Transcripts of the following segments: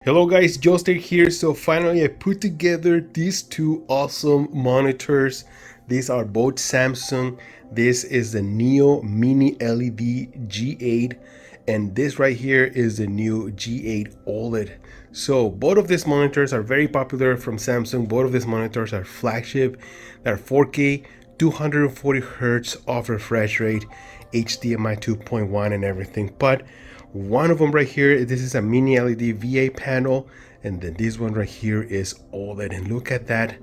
Hello guys, Joster here. So finally I put together these two awesome monitors. These are both Samsung. This is the Neo Mini LED G8 and this right here is the new G8 OLED. So both of these monitors are very popular from Samsung. Both of these monitors are flagship. They're 4K, 240 Hertz off refresh rate, HDMI 2.1 and everything. But one of them right here, this is a mini LED VA panel, and then this one right here is OLED. And look at that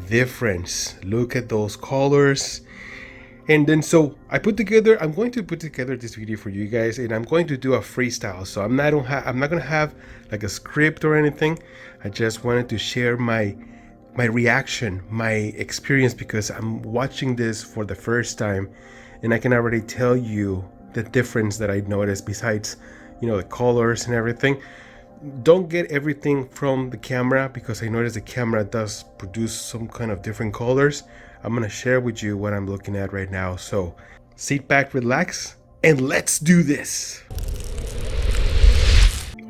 difference. Look at those colors. And then so I'm going to put together this video for you guys, and I'm going to do a freestyle. So I'm not gonna have like a script or anything. I just wanted to share my reaction, my experience, because I'm watching this for the first time, and I can already tell you the difference that I noticed besides, you know, the colors and everything. Don't get everything from the camera because I noticed the camera does produce some kind of different colors. I'm gonna share with you what I'm looking at right now. So sit back, relax, and let's do this.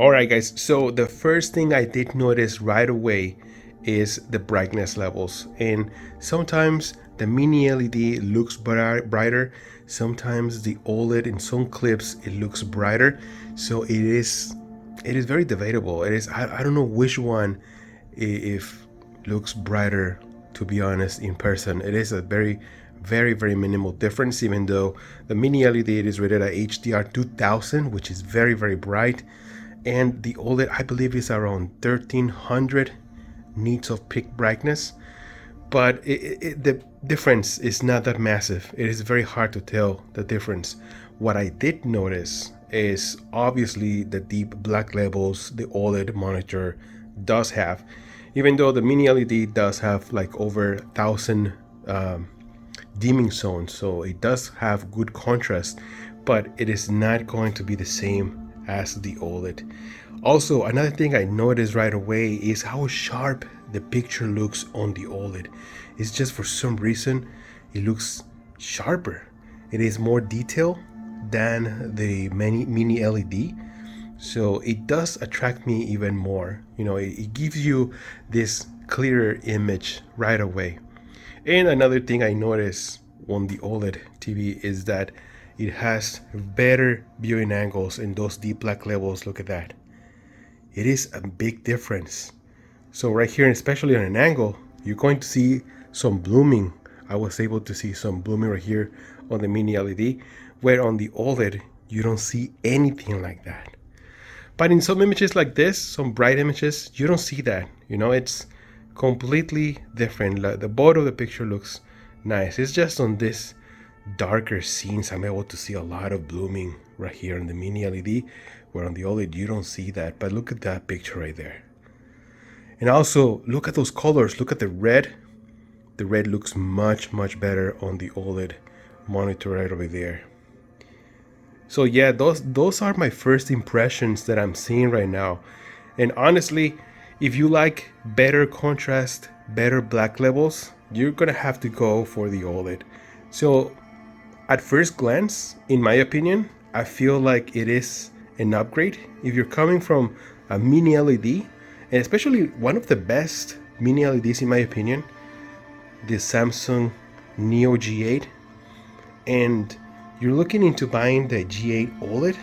Alright guys, so the first thing I did notice right away is the brightness levels, and sometimes the mini LED looks brighter, sometimes the OLED in some clips it looks brighter. So it is very debatable. I don't know which one if looks brighter, to be honest. In person it is a very minimal difference, even though the mini LED is rated at HDR 2000, which is very bright, and the OLED I believe is around 1300 nits of peak brightness. But the difference is not that massive. It is very hard to tell the difference. What I did notice is obviously the deep black levels the OLED monitor does have, even though the mini LED does have like over 1000 dimming zones, so it does have good contrast, but it is not going to be the same as the OLED. Also, another thing I noticed right away is how sharp the picture looks on the OLED. It's just for some reason it looks sharper. It is more detailed than the mini LED, so it does attract me even more. You know, it gives you this clearer image right away. And another thing I noticed on the OLED TV is that it has better viewing angles in those deep black levels. Look at that. It is a big difference. So right here, especially on an angle, you're going to see some blooming. I was able to see some blooming right here on the mini LED, where on the OLED you don't see anything like that. But in some images like this, some bright images, you don't see that. You know, it's completely different. The bottom of the picture looks nice. It's just on this darker scenes I'm able to see a lot of blooming right here on the mini LED, where on the OLED you don't see that. But look at that picture right there. And also look at those colors. Look at the red. The red looks much better on the OLED monitor right over there. So yeah, those are my first impressions that I'm seeing right now. And honestly, if you like better contrast, better black levels, you're gonna have to go for the OLED. So at first glance, in my opinion, I feel like it is an upgrade. If you're coming from a mini LED, and especially one of the best mini LEDs in my opinion, the Samsung Neo G8, and you're looking into buying the G8 OLED,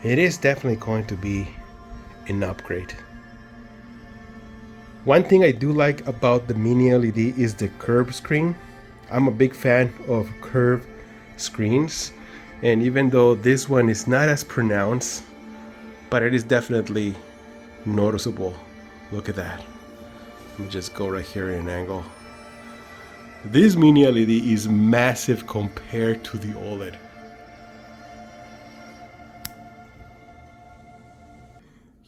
it is definitely going to be an upgrade. One thing I do like about the mini LED is the curved screen. I'm a big fan of curved screens, and even though this one is not as pronounced, but it is definitely noticeable. Look at that. Let me just go right here in an angle. This mini LED is massive compared to the OLED.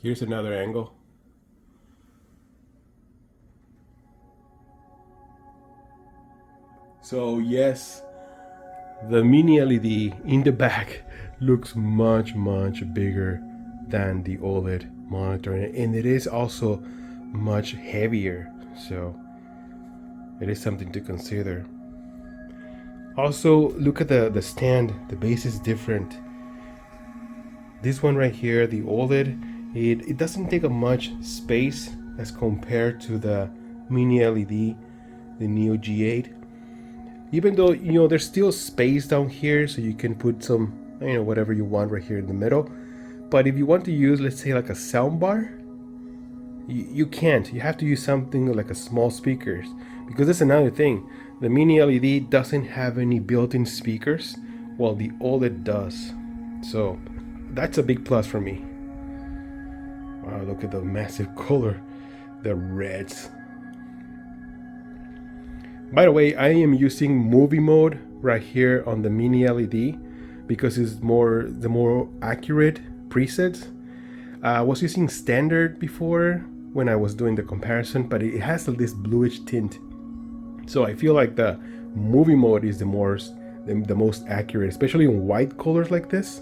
Here's another angle. So yes, the mini LED in the back looks much bigger than the OLED monitor, and it is also much heavier, so it is something to consider. Also, look at the stand. The base is different. This one right here, the OLED, It doesn't take up much space as compared to the mini LED, the Neo G8. Even though, there's still space down here, so you can put some, whatever you want right here in the middle. But if you want to use, let's say, like a sound bar, you can't. You have to use something like a small speakers, because that's another thing. The mini LED doesn't have any built-in speakers, while the OLED does. So that's a big plus for me. Wow, look at the massive color, the reds. By the way, I am using movie mode right here on the mini LED because it's the more accurate presets. I was using standard before when I was doing the comparison, but it has this bluish tint. So I feel like the movie mode is the most accurate, especially in white colors like this.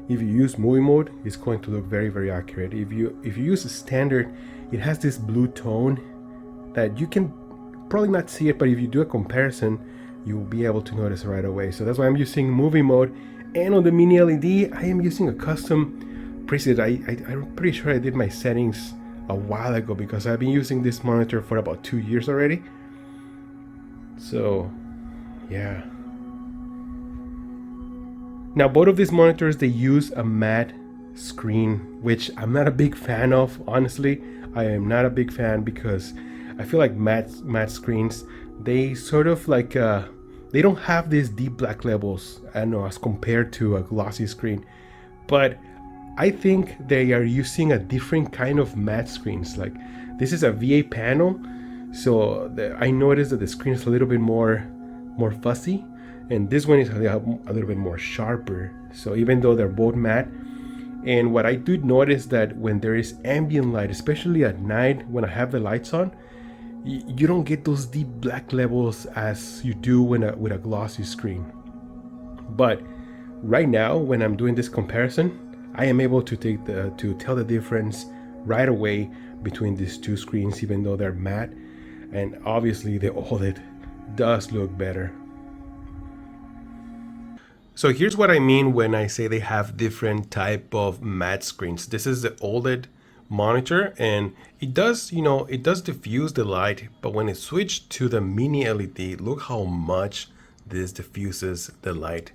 If you use movie mode, it's going to look very, very accurate. If you use a standard, it has this blue tone that you can probably not see it, but if you do a comparison, you'll be able to notice right away. So that's why I'm using movie mode. And on the mini LED, I am using a custom preset. I'm pretty sure I did my settings a while ago because I've been using this monitor for about 2 years already. So yeah. Now both of these monitors, they use a matte screen, which I'm not a big fan of. Honestly, I am not a big fan because I feel like matte screens, they sort of like they don't have these deep black levels, I don't know, as compared to a glossy screen. But I think they are using a different kind of matte screens. Like this is a VA panel, so I noticed that the screen is a little bit more fuzzy, and this one is a little bit more sharper. So even though they're both matte, and what I did notice that when there is ambient light, especially at night when I have the lights on, you don't get those deep black levels as you do with a glossy screen. But right now, when I'm doing this comparison, I am able to tell the difference right away between these two screens, even though they're matte. And obviously the OLED does look better. So here's what I mean when I say they have different type of matte screens. This is the OLED monitor, and it does diffuse the light, but when it switched to the mini LED, look how much this diffuses the light.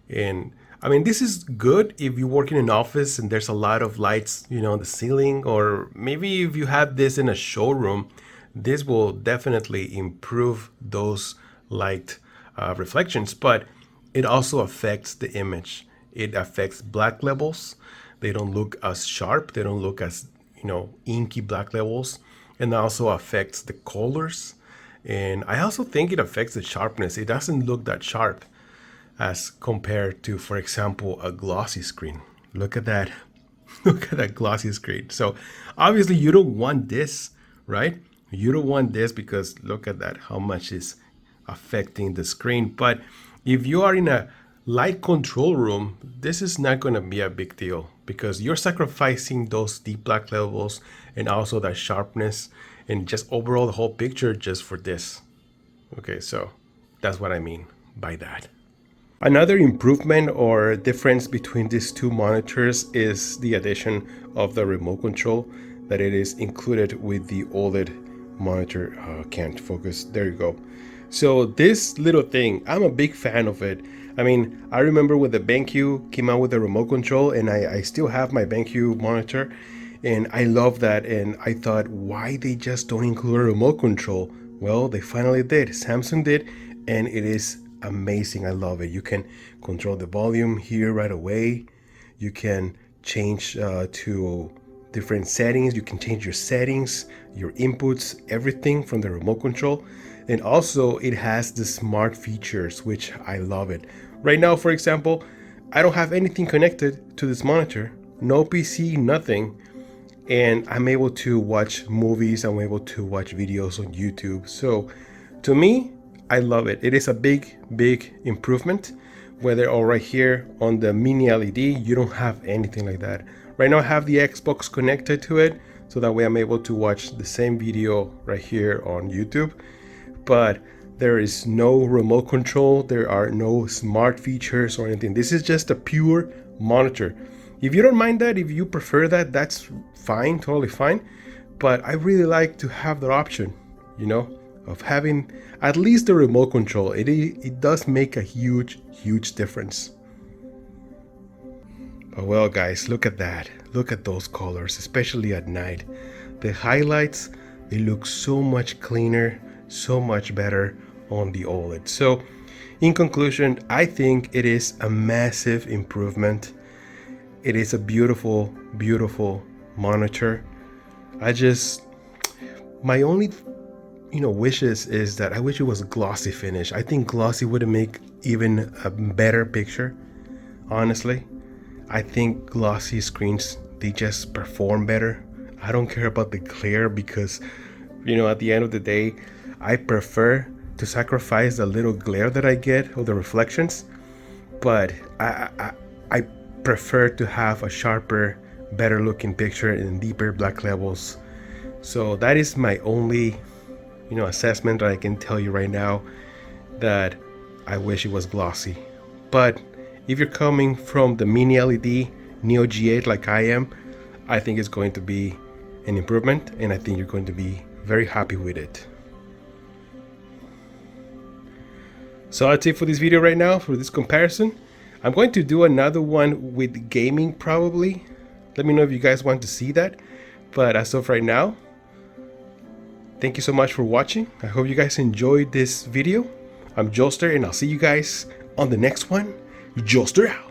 And I mean, this is good if you work in an office and there's a lot of lights, on the ceiling, or maybe if you have this in a showroom, this will definitely improve those light reflections. But it also affects the image. It affects black levels. They don't look as sharp. They don't look as, inky black levels. And also affects the colors. And I also think it affects the sharpness. It doesn't look that sharp as compared to, for example, a glossy screen. Look at that. Look at that glossy screen. So obviously you don't want this, right? You don't want this because look at that, how much is affecting the screen. But if you are in a light control room, this is not going to be a big deal because you're sacrificing those deep black levels and also that sharpness and just overall the whole picture just for this. Okay, so that's what I mean by that. Another improvement or difference between these two monitors is the addition of the remote control that it is included with the OLED monitor. Can't focus. There you go. So this little thing, I'm a big fan of it. I mean, I remember when the BenQ came out with the remote control, and I still have my BenQ monitor, and I love that. And I thought, why they just don't include a remote control? Well, they finally did. Samsung did, and it is amazing. I love it. You can control the volume here right away. You can change to different settings. You can change your settings, your inputs, everything from the remote control. And also it has the smart features, which I love it. Right now, for example, I don't have anything connected to this monitor, no PC, nothing. And I'm able to watch movies. I'm able to watch videos on YouTube. So to me, I love it. It is a big, big improvement. Whether or right here on the mini LED, you don't have anything like that. Right now I have the Xbox connected to it, so that way I'm able to watch the same video right here on YouTube. But there is no remote control. There are no smart features or anything. This is just a pure monitor. If you don't mind that, if you prefer that, that's fine, totally fine. But I really like to have that option, you know, of having at least the remote control. It does make a huge difference. But well guys, look at that. Look at those colors, especially at night. The highlights, they look so much cleaner, so much better on the OLED. So in conclusion, I think it is a massive improvement. It is a beautiful monitor. My only wishes is that I wish it was a glossy finish. I think glossy would make even a better picture, honestly. I think glossy screens, they just perform better. I don't care about the glare because, at the end of the day, I prefer to sacrifice the little glare that I get or the reflections, but I prefer to have a sharper, better looking picture in deeper black levels. So that is my only, assessment that I can tell you right now, that I wish it was glossy. But if you're coming from the mini LED Neo G8 like I am, I think it's going to be an improvement, and I think you're going to be very happy with it. So that's it for this video right now, for this comparison. I'm going to do another one with gaming probably. Let me know if you guys want to see that. But as of right now, thank you so much for watching. I hope you guys enjoyed this video. I'm Joester, and I'll see you guys on the next one. Joester out.